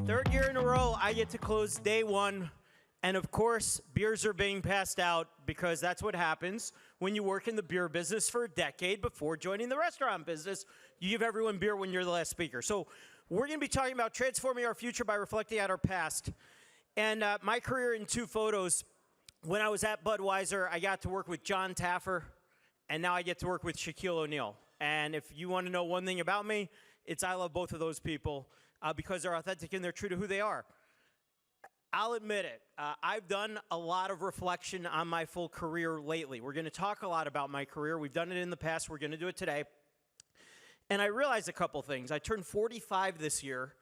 Third year in a row, I get to close day one. And of course, beers are being passed out because that's what happens when you work in the beer business for a decade before joining the restaurant business. You give everyone beer when you're the last speaker. So we're going to be talking about transforming our future by reflecting on our past. And my career in two photos, when I was at Budweiser, I got to work with John Taffer, and now I get to work with Shaquille O'Neal. And if you want to know one thing about me, it's I love both of those people because they're authentic and they're true to who they are. I'll admit it, I've done a lot of reflection on my full career lately. We're going to talk a lot about my career. We've done it in the past. We're going to do it today. And I realized a couple things. I turned 45 this year,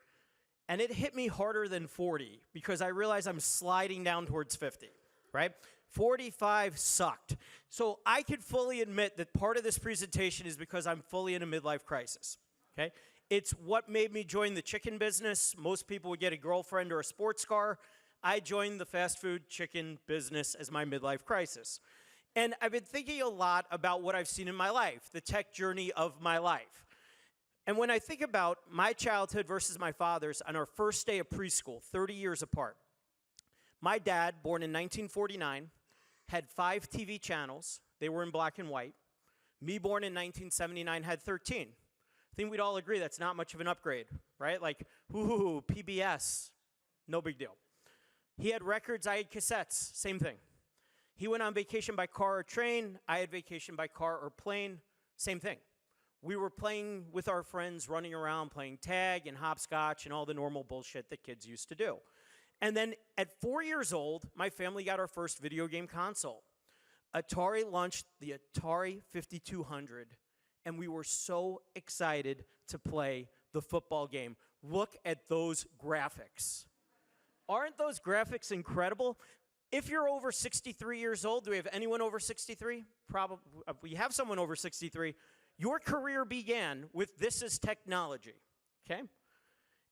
and it hit me harder than 40 because I realized I'm sliding down towards 50, right? 45 sucked. So I could fully admit that part of this presentation is because I'm fully in a midlife crisis, okay? It's what made me join the chicken business. Most people would get a girlfriend or a sports car. I joined the fast food chicken business as my midlife crisis. And I've been thinking a lot about what I've seen in my life, the tech journey of my life. And when I think about my childhood versus my father's on our first day of preschool, 30 years apart, my dad, born in 1949, had 5 TV channels. They were in black and white. Me, born in 1979, had 13. I think we'd all agree that's not much of an upgrade, right? Like, ooh, PBS, no big deal. He had records, I had cassettes, same thing. He went on vacation by car or train, I had vacation by car or plane, same thing. We were playing with our friends, running around, playing tag and hopscotch and all the normal bullshit that kids used to do. And then at 4 years old, my family got our first video game console. Atari launched the Atari 5200. And we were so excited to play the football game. Look at those graphics. Aren't those graphics incredible? If you're over 63 years old, do we have anyone over 63? Probably, we have someone over 63. Your career began with this is technology, okay?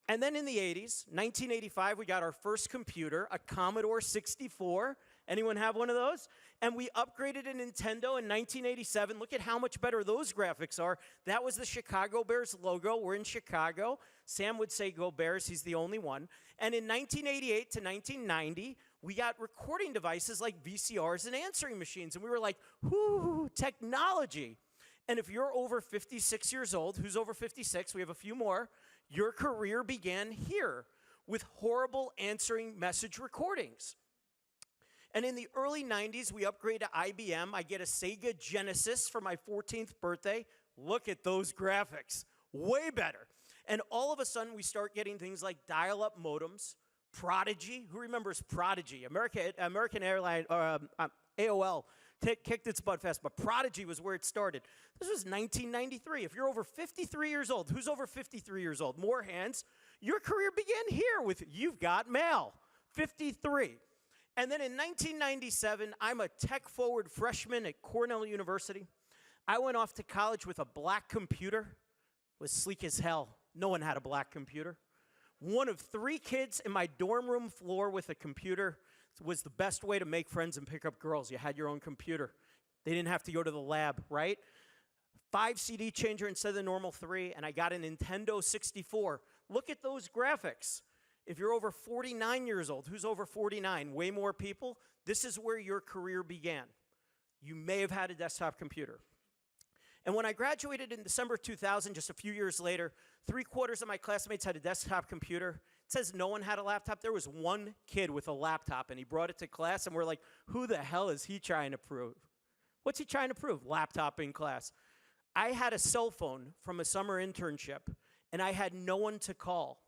And then in the 80s, 1985, we got our first computer, a Commodore 64. Anyone have one of those? And we upgraded a Nintendo in 1987. Look at how much better those graphics are. That was the Chicago Bears logo. We're in Chicago. Sam would say go Bears. He's the only one. And in 1988 to 1990, we got recording devices like VCRs and answering machines. And we were like, whoo, technology. And if you're over 56 years old, who's over 56? We have a few more. Your career began here with horrible answering message recordings. And in the early 90s, we upgraded to IBM. I get a Sega Genesis for my 14th birthday. Look at those graphics. Way better. And all of a sudden, we start getting things like dial-up modems, Prodigy. Who remembers Prodigy? American Airlines, AOL kicked its butt fast, but Prodigy was where it started. This was 1993. If you're over 53 years old, who's over 53 years old? More hands. Your career began here with You've Got Mail, 53. And then in 1997, I'm a tech-forward freshman at Cornell University. I went off to college with a black computer. It was sleek as hell. No one had a black computer. One of 3 kids in my dorm room floor with a computer was the best way to make friends and pick up girls. You had your own computer. They didn't have to go to the lab, right? 5 CD changer instead of the normal 3, and I got a Nintendo 64. Look at those graphics. If you're over 49 years old, who's over 49? Way more people. This is where your career began. You may have had a desktop computer. And when I graduated in December 2000, just a few years later, 3/4 of my classmates had a desktop computer. It says no one had a laptop. There was one kid with a laptop, and he brought it to class, and we're like, who the hell is he trying to prove? What's he trying to prove? Laptop in class. I had a cell phone from a summer internship, and I had no one to call.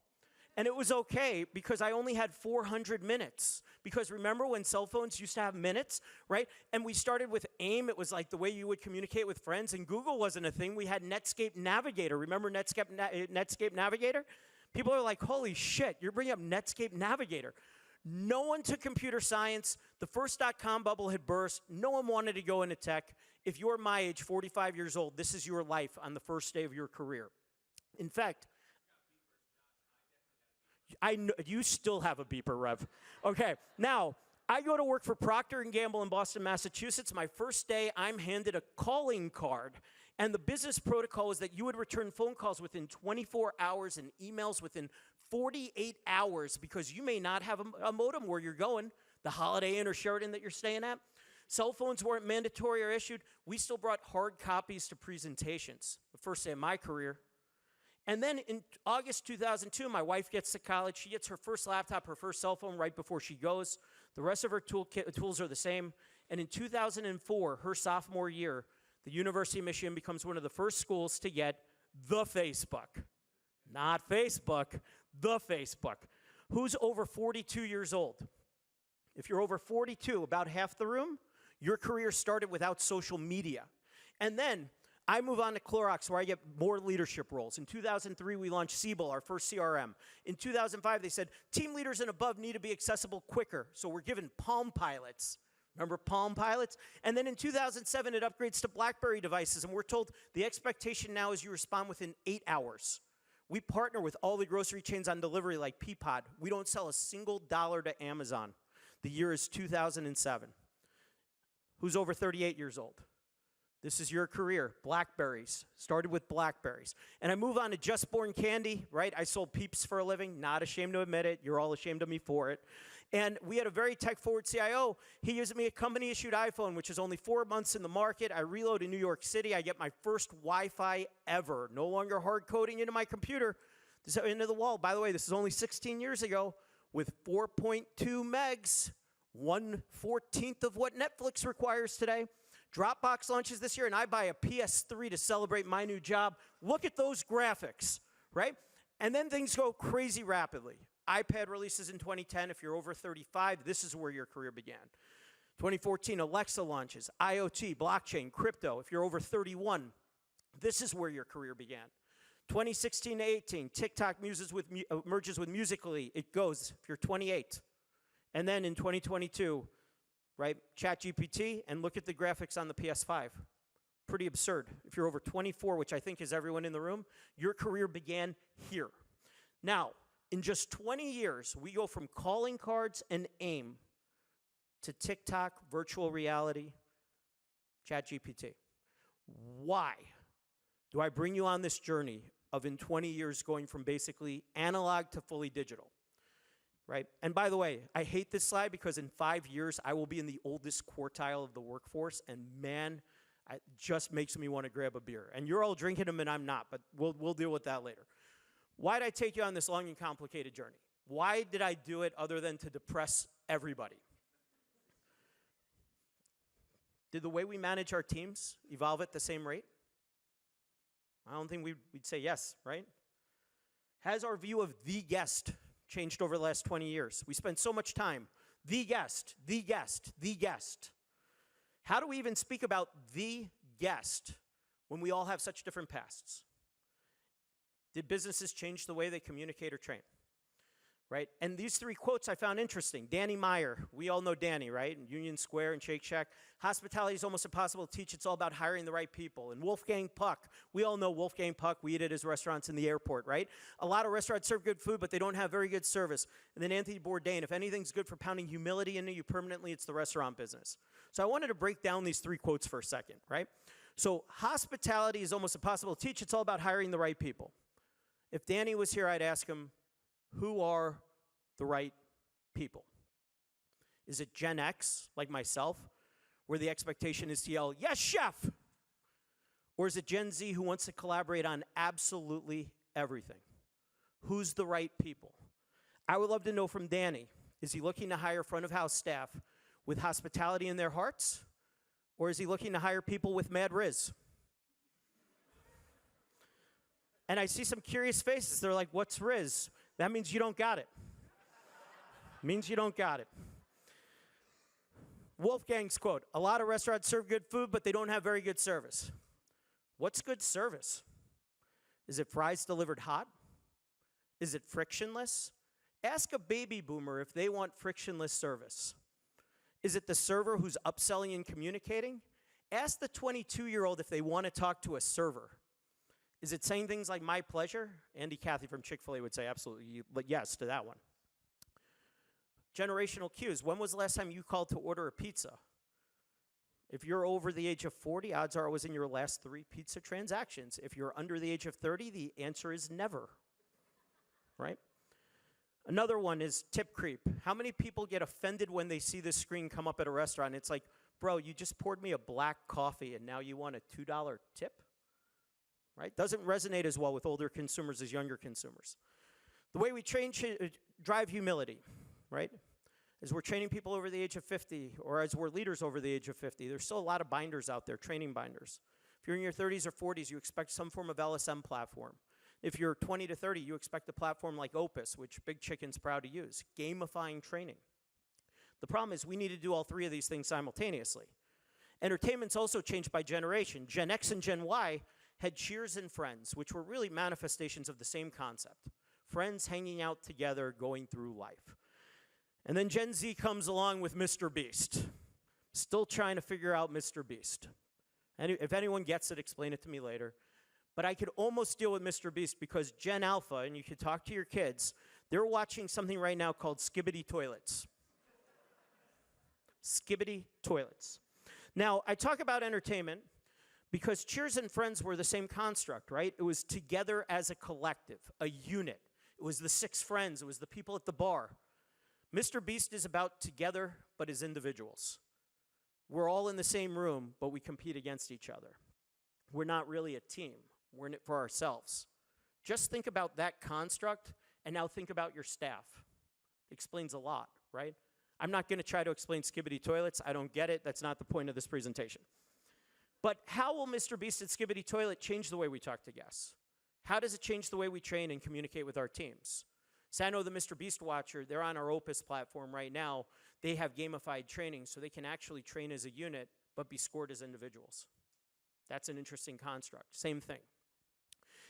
And it was okay because I only had 400 minutes. Because remember when cell phones used to have minutes, right? And we started with AIM. It was like the way you would communicate with friends. And Google wasn't a thing. We had Netscape Navigator. Remember Netscape Navigator? People are like, holy shit, you're bringing up Netscape Navigator. No one took computer science. The first .com bubble had burst. No one wanted to go into tech. If you're my age, 45 years old, this is your life on the first day of your career. In fact, I know, you still have a beeper, Rev. Okay, now, I go to work for Procter & Gamble in Boston, Massachusetts. My first day, I'm handed a calling card. And the business protocol is that you would return phone calls within 24 hours and emails within 48 hours because you may not have a modem where you're going, the Holiday Inn or Sheraton that you're staying at. Cell phones weren't mandatory or issued. We still brought hard copies to presentations, the first day of my career. And then in August 2002, my wife gets to college. She gets her first laptop, her first cell phone right before she goes. The rest of her tools are the same. And in 2004, her sophomore year, the University of Michigan becomes one of the first schools to get the Facebook. Not Facebook, the Facebook. Who's over 42 years old? If you're over 42, about half the room, your career started without social media. And then I move on to Clorox, where I get more leadership roles. In 2003, we launched Siebel, our first CRM. In 2005, they said, team leaders and above need to be accessible quicker. So we're given Palm Pilots. Remember Palm Pilots? And then in 2007, it upgrades to BlackBerry devices, and we're told the expectation now is you respond within 8 hours. We partner with all the grocery chains on delivery like Peapod. We don't sell a single dollar to Amazon. The year is 2007. Who's over 38 years old? This is your career, Blackberries. Started with Blackberries. And I move on to Just Born Candy, right? I sold Peeps for a living, not ashamed to admit it. You're all ashamed of me for it. And we had a very tech-forward CIO. He gives me a company-issued iPhone, which is only 4 months in the market. I reload in New York City. I get my first Wi-Fi ever. No longer hard-coding into my computer, into the wall. By the way, this is only 16 years ago with 4.2 megs, 1/14 of what Netflix requires today. Dropbox launches this year, and I buy a PS3 to celebrate my new job. Look at those graphics, right? And then things go crazy rapidly. iPad releases in 2010. If you're over 35, this is where your career began. 2014, Alexa launches, IoT, blockchain, crypto. If you're over 31, this is where your career began. 2016 to 18, TikTok merges with Musical.ly. It goes if you're 28. And then in 2022, right, ChatGPT, and look at the graphics on the PS5. Pretty absurd. If you're over 24, which I think is everyone in the room, your career began here. Now, in just 20 years, we go from calling cards and AIM to TikTok, virtual reality, ChatGPT. Why do I bring you on this journey of in 20 years going from basically analog to fully digital? Right? And by the way, I hate this slide because in 5 years, I will be in the oldest quartile of the workforce, and man, it just makes me want to grab a beer. And you're all drinking them, and I'm not, but we'll deal with that later. Why did I take you on this long and complicated journey? Why did I do it other than to depress everybody? Did the way we manage our teams evolve at the same rate? I don't think we'd say yes, right? Has our view of the guest changed over the last 20 years? We spend so much time, the guest, the guest, the guest. How do we even speak about the guest when we all have such different pasts? Did businesses change the way they communicate or train? Right? And these 3 quotes I found interesting. Danny Meyer, we all know Danny, right? In Union Square and Shake Shack. Hospitality is almost impossible to teach. It's all about hiring the right people. And Wolfgang Puck, we all know Wolfgang Puck. We eat at his restaurants in the airport, right? A lot of restaurants serve good food, but they don't have very good service. And then Anthony Bourdain, if anything's good for pounding humility into you permanently, it's the restaurant business. So I wanted to break down these 3 quotes for a second, right? So hospitality is almost impossible to teach. It's all about hiring the right people. If Danny was here, I'd ask him, who are the right people? Is it Gen X, like myself, where the expectation is to yell, yes, chef? Or is it Gen Z who wants to collaborate on absolutely everything? Who's the right people? I would love to know from Danny, is he looking to hire front of house staff with hospitality in their hearts? Or is he looking to hire people with mad riz? And I see some curious faces. They're like, what's riz? That means you don't got it. Means you don't got it. Wolfgang's quote, a lot of restaurants serve good food, but they don't have very good service. What's good service? Is it fries delivered hot? Is it frictionless? Ask a baby boomer if they want frictionless service. Is it the server who's upselling and communicating? Ask the 22-year-old if they want to talk to a server. Is it saying things like my pleasure? Andy Cathy from Chick-fil-A would say absolutely, but yes to that one. Generational cues. When was the last time you called to order a pizza? If you're over the age of 40, odds are it was in your last 3 pizza transactions. If you're under the age of 30, the answer is never, right? Another one is tip creep. How many people get offended when they see this screen come up at a restaurant? It's like, bro, you just poured me a black coffee and now you want a $2 tip? Right? Doesn't resonate as well with older consumers as younger consumers. The way we drive humility, right? As we're training people over the age of 50, or as we're leaders over the age of 50, there's still a lot of binders out there, training binders. If you're in your 30s or 40s, you expect some form of LSM platform. If you're 20 to 30, you expect a platform like Opus, which Big Chicken's proud to use, gamifying training. The problem is we need to do all three of these things simultaneously. Entertainment's also changed by generation. Gen X and Gen Y had Cheers and Friends, which were really manifestations of the same concept. Friends hanging out together, going through life. And then Gen Z comes along with Mr. Beast. Still trying to figure out Mr. Beast. And if anyone gets it, explain it to me later. But I could almost deal with Mr. Beast because Gen Alpha, and you could talk to your kids, they're watching something right now called Skibbity Toilets. Skibbity Toilets. Now, I talk about entertainment because Cheers and Friends were the same construct, right? It was together as a collective, a unit. It was the 6 friends. It was the people at the bar. Mr. Beast is about together, but as individuals. We're all in the same room, but we compete against each other. We're not really a team. We're in it for ourselves. Just think about that construct, and now think about your staff. It explains a lot, right? I'm not going to try to explain Skibbity Toilets. I don't get it. That's not the point of this presentation. But how will Mr. Beast and Skibbity Toilet change the way we talk to guests? How does it change the way we train and communicate with our teams? So I know the Mr. Beast Watcher, they're on our Opus platform right now. They have gamified training, so they can actually train as a unit, but be scored as individuals. That's an interesting construct. Same thing.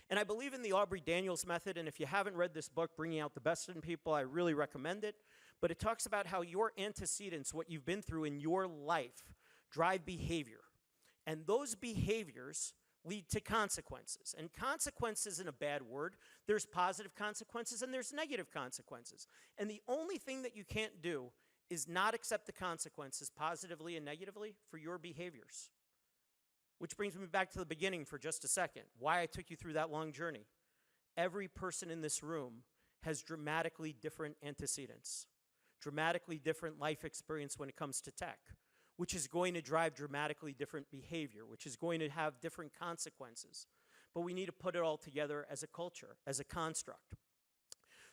And I believe in the Aubrey Daniels method, and if you haven't read this book, Bringing Out the Best in People, I really recommend it. But it talks about how your antecedents, what you've been through in your life, drive behavior. And those behaviors lead to consequences. And consequence isn't a bad word. There's positive consequences and there's negative consequences. And the only thing that you can't do is not accept the consequences positively and negatively for your behaviors. Which brings me back to the beginning for just a second, why I took you through that long journey. Every person in this room has dramatically different antecedents, dramatically different life experience when it comes to tech, which is going to drive dramatically different behavior, which is going to have different consequences. But we need to put it all together as a culture, as a construct.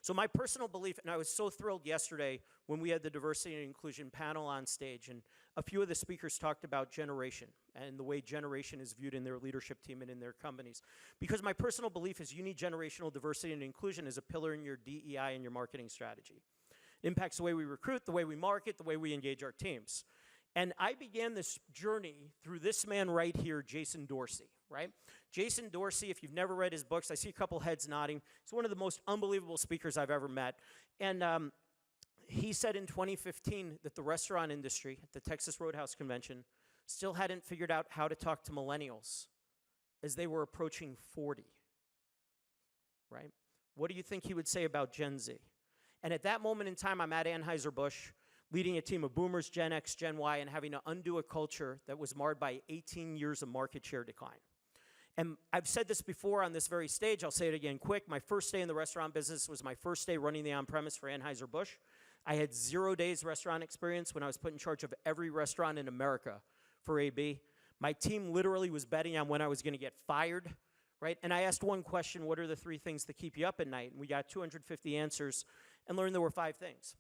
So my personal belief, and I was so thrilled yesterday when we had the diversity and inclusion panel on stage, and a few of the speakers talked about generation and the way generation is viewed in their leadership team and in their companies. Because my personal belief is you need generational diversity and inclusion as a pillar in your DEI and your marketing strategy. It impacts the way we recruit, the way we market, the way we engage our teams. And I began this journey through this man right here, Jason Dorsey, right? Jason Dorsey, if you've never read his books, I see a couple heads nodding. He's one of the most unbelievable speakers I've ever met. And he said in 2015 that the restaurant industry at the Texas Roadhouse Convention still hadn't figured out how to talk to millennials as they were approaching 40, right? What do you think he would say about Gen Z? And at that moment in time, I'm at Anheuser-Busch, leading a team of boomers, Gen X, Gen Y, and having to undo a culture that was marred by 18 years of market share decline. And I've said this before on this very stage, I'll say it again quick. My first day in the restaurant business was my first day running the on-premise for Anheuser-Busch. I had 0 days restaurant experience when I was put in charge of every restaurant in America for AB. My team literally was betting on when I was going to get fired, right? And I asked one question, what are the 3 things that keep you up at night? And we got 250 answers and learned there were 5 things.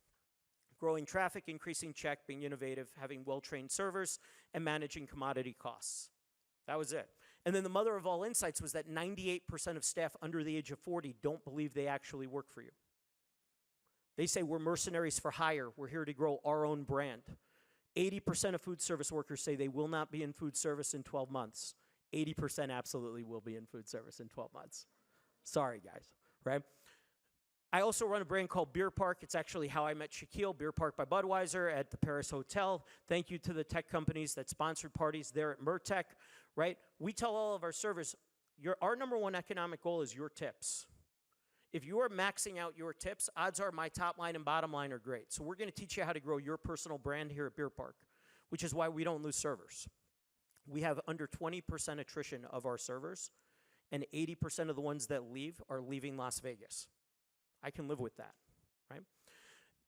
Growing traffic, increasing check, being innovative, having well-trained servers, and managing commodity costs. That was it. And then the mother of all insights was that 98% of staff under the age of 40 don't believe they actually work for you. They say we're mercenaries for hire. We're here to grow our own brand. 80% of food service workers say they will not be in food service in 12 months. 80% absolutely will be in food service in 12 months. Sorry, guys, right? I also run a brand called Beer Park. It's actually how I met Shaquille, Beer Park by Budweiser at the Paris Hotel. Thank you to the tech companies that sponsored parties there at Mertech, right? We tell all of our servers, our number one economic goal is your tips. If you are maxing out your tips, odds are my top line and bottom line are great. So we're going to teach you how to grow your personal brand here at Beer Park, which is why we don't lose servers. We have under 20% attrition of our servers, and 80% of the ones that leave are leaving Las Vegas. I can live with that. right?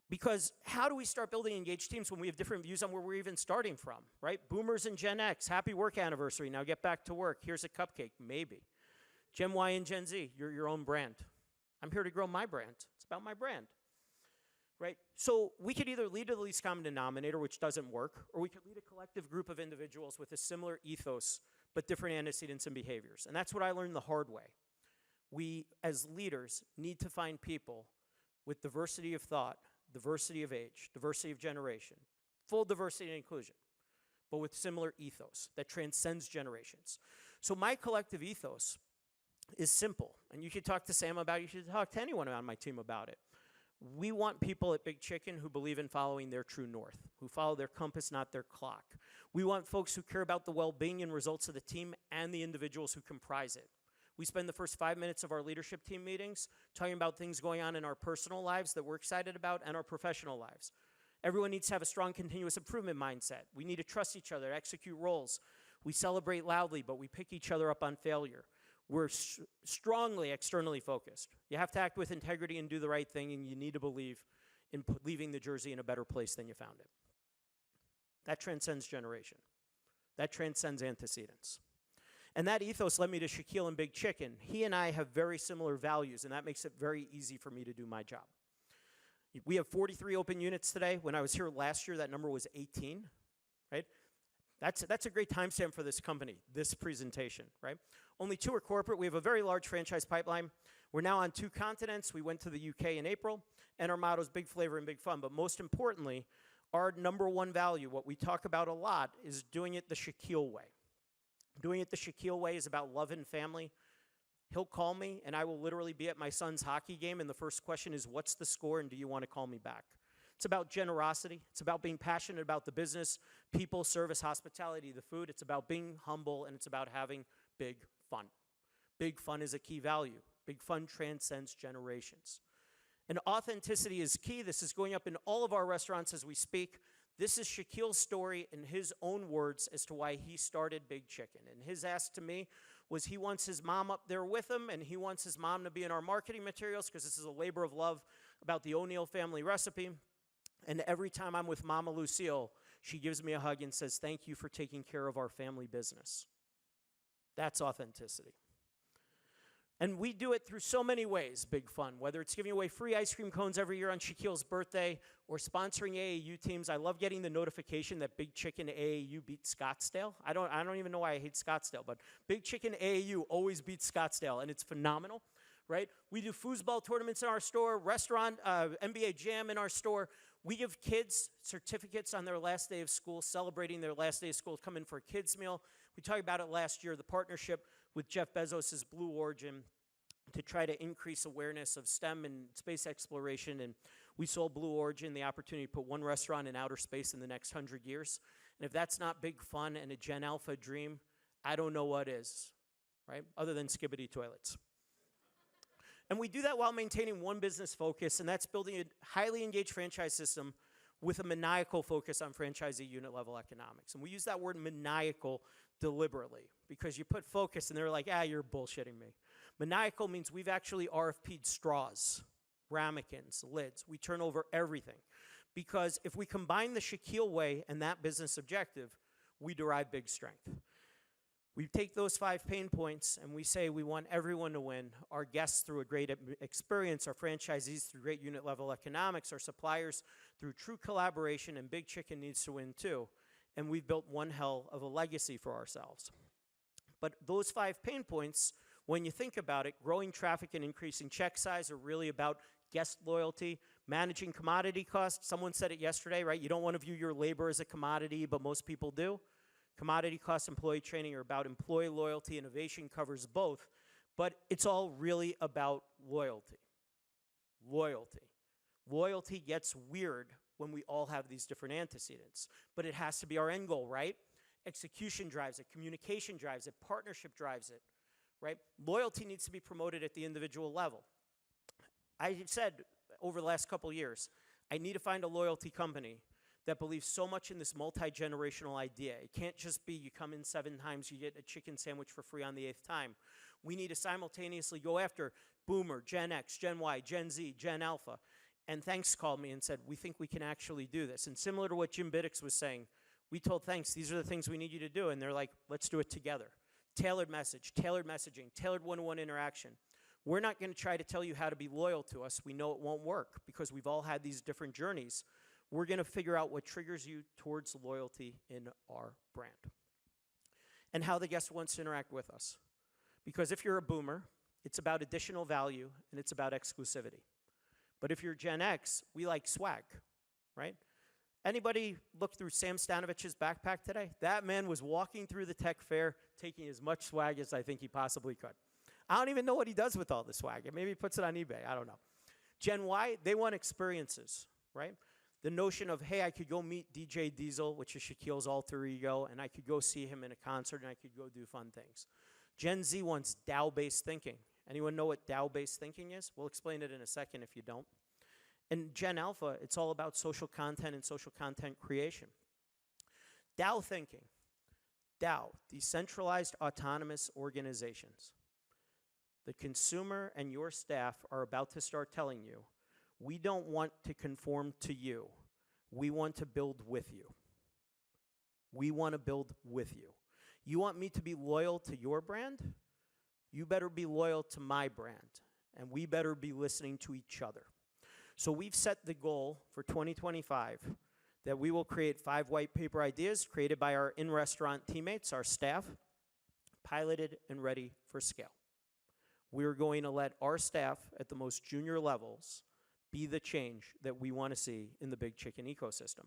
Because how do we start building engaged teams when we have different views on where we're even starting from, right? Boomers and Gen X, happy work anniversary. Now get back to work. Here's a cupcake, maybe. Gen Y and Gen Z, you're your own brand. I'm here to grow my brand. It's about my brand, right? So we could either lead to the least common denominator, which doesn't work, or we could lead a collective group of individuals with a similar ethos, but different antecedents and behaviors. And that's what I learned the hard way. We, as leaders, need to find people with diversity of thought, diversity of age, diversity of generation, full diversity and inclusion, but with similar ethos that transcends generations. So my collective ethos is simple, and you should talk to Sam about it, you should talk to anyone on my team about it. We want people at Big Chicken who believe in following their true north, who follow their compass, not their clock. We want folks who care about the well-being and results of the team and the individuals who comprise it. We spend the first 5 minutes of our leadership team meetings talking about things going on in our personal lives that we're excited about and our professional lives. Everyone needs to have a strong continuous improvement mindset. We need to trust each other, execute roles. We celebrate loudly, but we pick each other up on failure. We're strongly externally focused. You have to act with integrity and do the right thing, and you need to believe in leaving the jersey in a better place than you found it. That transcends generation. That transcends antecedents. And that ethos led me to Shaquille and Big Chicken. He and I have very similar values, and that makes it very easy for me to do my job. We have 43 open units today. When I was here last year, that number was 18, right? That's a great timestamp for this company, this presentation, right? Only 2 are corporate. We have a very large franchise pipeline. We're now on 2 continents. We went to the UK in April, and our motto is big flavor and big fun. But most importantly, our number one value, what we talk about a lot, is doing it the Shaquille way. Doing it the Shaquille way is about love and family. He'll call me, and I will literally be at my son's hockey game, and the first question is, what's the score, and do you want to call me back? It's about generosity. It's about being passionate about the business, people, service, hospitality, the food. It's about being humble, and it's about having big fun. Big fun is a key value. Big fun transcends generations. And authenticity is key. This is going up in all of our restaurants as we speak. This is Shaquille's story in his own words as to why he started Big Chicken. And his ask to me was he wants his mom up there with him, and he wants his mom to be in our marketing materials because this is a labor of love about the O'Neill family recipe. And every time I'm with Mama Lucille, she gives me a hug and says, thank you for taking care of our family business. That's authenticity. And we do it through so many ways, big fun, whether it's giving away free ice cream cones every year on Shaquille's birthday or sponsoring AAU teams. I love getting the notification that Big Chicken AAU beat Scottsdale. I don't even know why I hate Scottsdale, but Big Chicken AAU always beats Scottsdale, and it's phenomenal, right? We do foosball tournaments in our store, restaurant, NBA Jam in our store. We give kids certificates on their last day of school, celebrating their last day of school, come in for a kids' meal. We talked about it last year, the partnership with Jeff Bezos' Blue Origin to try to increase awareness of STEM and space exploration. And we sold Blue Origin the opportunity to put 1 restaurant in outer space in the next 100 years. And if that's not big fun and a Gen Alpha dream, I don't know what is, right? Other than Skibbity toilets. And we do that while maintaining one business focus, and that's building a highly engaged franchise system with a maniacal focus on franchisee unit level economics. And we use that word maniacal deliberately because you put focus and they're like, you're bullshitting me. Maniacal means we've actually RFP'd straws, ramekins, lids. We turn over everything. Because if we combine the Shaquille way and that business objective, we derive big strength. We take those 5 pain points and we say we want everyone to win, our guests through a great experience, our franchisees through great unit level economics, our suppliers through true collaboration, and Big Chicken needs to win too. And we've built one hell of a legacy for ourselves. But those 5 pain points, when you think about it, growing traffic and increasing check size are really about guest loyalty, managing commodity costs. Someone said it yesterday, right? You don't want to view your labor as a commodity, but most people do. Commodity costs, employee training are about employee loyalty. Innovation covers both, but it's all really about loyalty. Loyalty. Loyalty gets weird when we all have these different antecedents, but it has to be our end goal, right? Execution drives it, communication drives it, partnership drives it, right? Loyalty needs to be promoted at the individual level. I said over the last couple years, I need to find a loyalty company that believes so much in this multi-generational idea. It can't just be you come in 7 times, you get a chicken sandwich for free on the 8th time. We need to simultaneously go after Boomer, Gen X, Gen Y, Gen Z, Gen Alpha. And Thanks called me and said, we think we can actually do this. And similar to what Jim Biddix was saying, we told Thanks, these are the things we need you to do. And they're like, let's do it together. Tailored message, tailored messaging, tailored one-to-one interaction. We're not going to try to tell you how to be loyal to us. We know it won't work because we've all had these different journeys. We're going to figure out what triggers you towards loyalty in our brand and how the guest wants to interact with us. Because if you're a boomer, it's about additional value and it's about exclusivity. But if you're Gen X, we like swag, right? Anybody look through Sam Stanovich's backpack today? That man was walking through the tech fair taking as much swag as I think he possibly could. I don't even know what he does with all the swag. Maybe he puts it on eBay. I don't know. Gen Y, they want experiences, right? The notion of, hey, I could go meet DJ Diesel, which is Shaquille's alter ego, and I could go see him in a concert, and I could go do fun things. Gen Z wants DAO-based thinking. Anyone know what DAO-based thinking is? We'll explain it in a second if you don't. And Gen Alpha, it's all about social content and social content creation. DAO thinking. DAO, decentralized autonomous organizations. The consumer and your staff are about to start telling you, we don't want to conform to you. We want to build with you. We want to build with you. You want me to be loyal to your brand? You better be loyal to my brand. And we better be listening to each other. So we've set the goal for 2025 that we will create 5 white paper ideas created by our in-restaurant teammates, our staff, piloted and ready for scale. We're going to let our staff at the most junior levels be the change that we want to see in the big chicken ecosystem.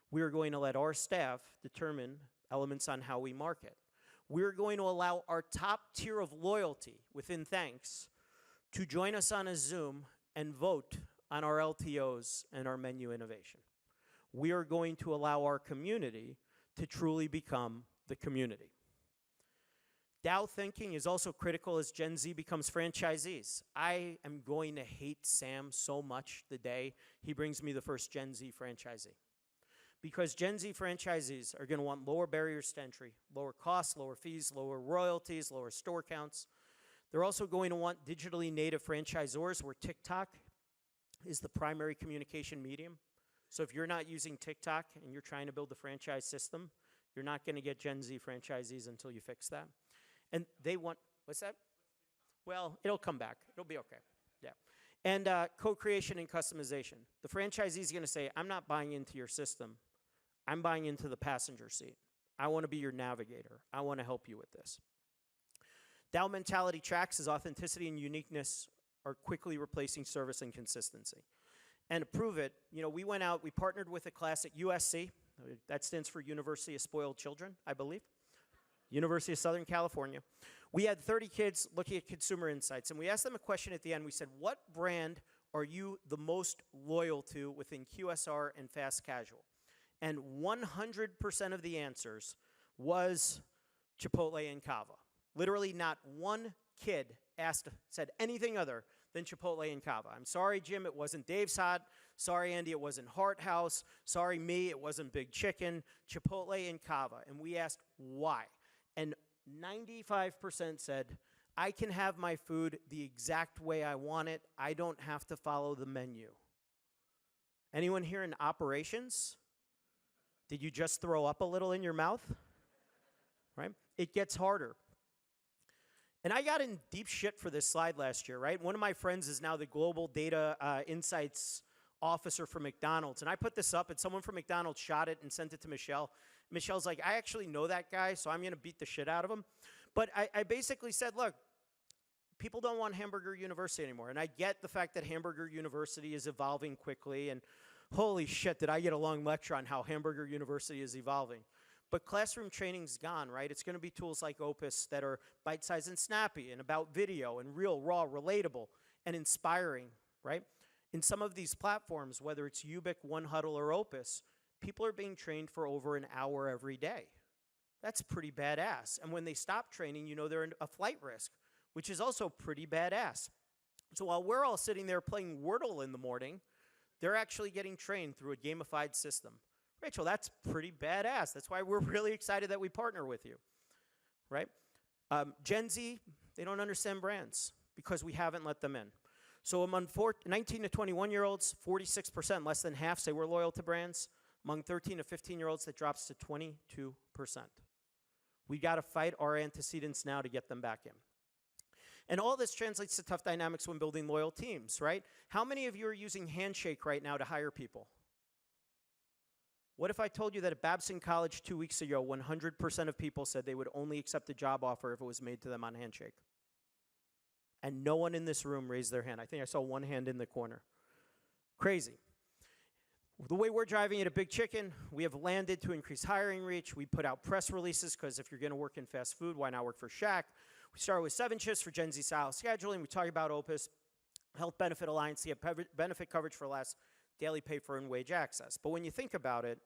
We're going to let our staff determine elements on how we market. We're going to allow our top tier of loyalty within Thanks to join us on a Zoom and vote on our LTOs and our menu innovation. We are going to allow our community to truly become the community. DAO thinking is also critical as Gen Z becomes franchisees. I am going to hate Sam so much the day he brings me the first Gen Z franchisee. Because Gen Z franchisees are going to want lower barriers to entry, lower costs, lower fees, lower royalties, lower store counts. They're also going to want digitally native franchisors where TikTok is the primary communication medium. So if you're not using TikTok and you're trying to build the franchise system, you're not going to get Gen Z franchisees until you fix that. And they want, what's that? Well, it'll come back. It'll be okay. Yeah. And co-creation and customization. The franchisee is going to say, I'm not buying into your system. I'm buying into the passenger seat. I want to be your navigator. I want to help you with this. DAO mentality tracks as authenticity and uniqueness are quickly replacing service and consistency. And to prove it, you know, we went out, we partnered with a class at USC. That stands for University of Spoiled Children, I believe. University of Southern California. We had 30 kids looking at consumer insights, and we asked them a question at the end. We said, what brand are you the most loyal to within QSR and fast casual? And 100% of the answers was Chipotle and Cava. Literally not one kid said anything other than Chipotle and Cava. I'm sorry, Jim, it wasn't Dave's Hot. Sorry, Andy, it wasn't Heart House. Sorry, me, it wasn't Big Chicken. Chipotle and Cava. And we asked why. And 95% said, I can have my food the exact way I want it. I don't have to follow the menu. Anyone here in operations? Did you just throw up a little in your mouth? Right? It gets harder. And I got in deep shit for this slide last year, right? One of my friends is now the global data insights officer for McDonald's. And I put this up, and someone from McDonald's shot it and sent it to Michelle. Michelle's like, I actually know that guy, so I'm going to beat the shit out of him. But I basically said, look, people don't want Hamburger University anymore. And I get the fact that Hamburger University is evolving quickly. And holy shit, did I get a long lecture on how Hamburger University is evolving. But classroom training's gone, right? It's going to be tools like Opus that are bite-sized and snappy and about video and real, raw, relatable, and inspiring, right? In some of these platforms, whether it's Ubic, One Huddle, or Opus, people are being trained for over an hour every day. That's pretty badass. And when they stop training, you know they're in a flight risk, which is also pretty badass. So while we're all sitting there playing Wordle in the morning, they're actually getting trained through a gamified system. Rachel, that's pretty badass. That's why we're really excited that we partner with you, right? Gen Z, they don't understand brands because we haven't let them in. So among 19 to 21-year-olds, 46%, less than half, say we're loyal to brands. Among 13 to 15-year-olds, that drops to 22%. We got to fight our antecedents now to get them back in. And all this translates to tough dynamics when building loyal teams, right? How many of you are using Handshake right now to hire people? What if I told you that at Babson College 2 weeks ago, 100% of people said they would only accept a job offer if it was made to them on Handshake? And no one in this room raised their hand. I think I saw one hand in the corner. Crazy. The way we're driving it at Big Chicken, we have landed to increase hiring reach. We put out press releases because if you're going to work in fast food, why not work for Shack? We started with 7 shifts for Gen Z style scheduling. We talk about Opus, Health Benefit Alliance, the benefit coverage for less, daily pay for and wage access. But when you think about it,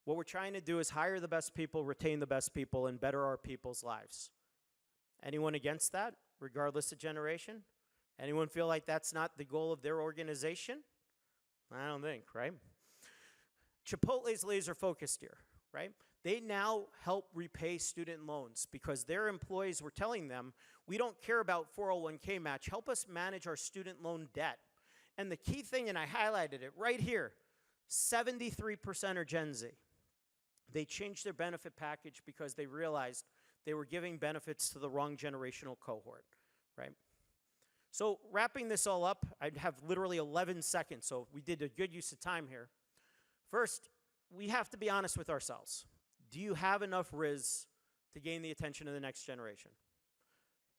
what we're trying to do is hire the best people, retain the best people, and better our people's lives. Anyone against that, regardless of generation? Anyone feel like that's not the goal of their organization? I don't think, right? Chipotle's laser focused here, right? They now help repay student loans because their employees were telling them, we don't care about 401k match, help us manage our student loan debt. And the key thing, and I highlighted it right here, 73% are Gen Z. They changed their benefit package because they realized they were giving benefits to the wrong generational cohort, right? So wrapping this all up, I have literally 11 seconds, so we did a good use of time here. First, we have to be honest with ourselves. Do you have enough Riz to gain the attention of the next generation?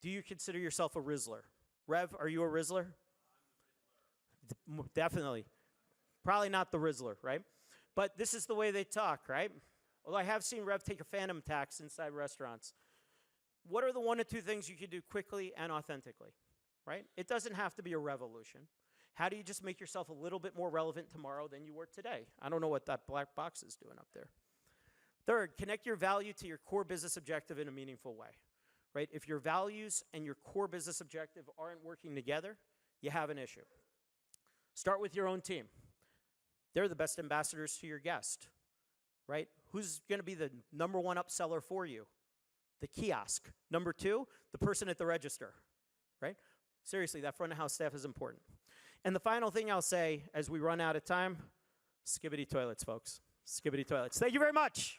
Do you consider yourself a Rizzler? Rev, are you a Rizzler? Definitely. Probably not the Rizzler, right? But this is the way they talk, right? Although I have seen Rev take a phantom tax inside restaurants. What are the 1 or 2 things you can do quickly and authentically, right? It doesn't have to be a revolution. How do you just make yourself a little bit more relevant tomorrow than you were today? I don't know what that black box is doing up there. Third, connect your value to your core business objective in a meaningful way, right? If your values and your core business objective aren't working together, you have an issue. Start with your own team. They're the best ambassadors to your guest, right? Who's going to be the number 1 upseller for you? The kiosk. Number 2, the person at the register, right? Seriously, that front of house staff is important. And the final thing I'll say as we run out of time, skibbity toilets, folks. Skibbity toilets. Thank you very much.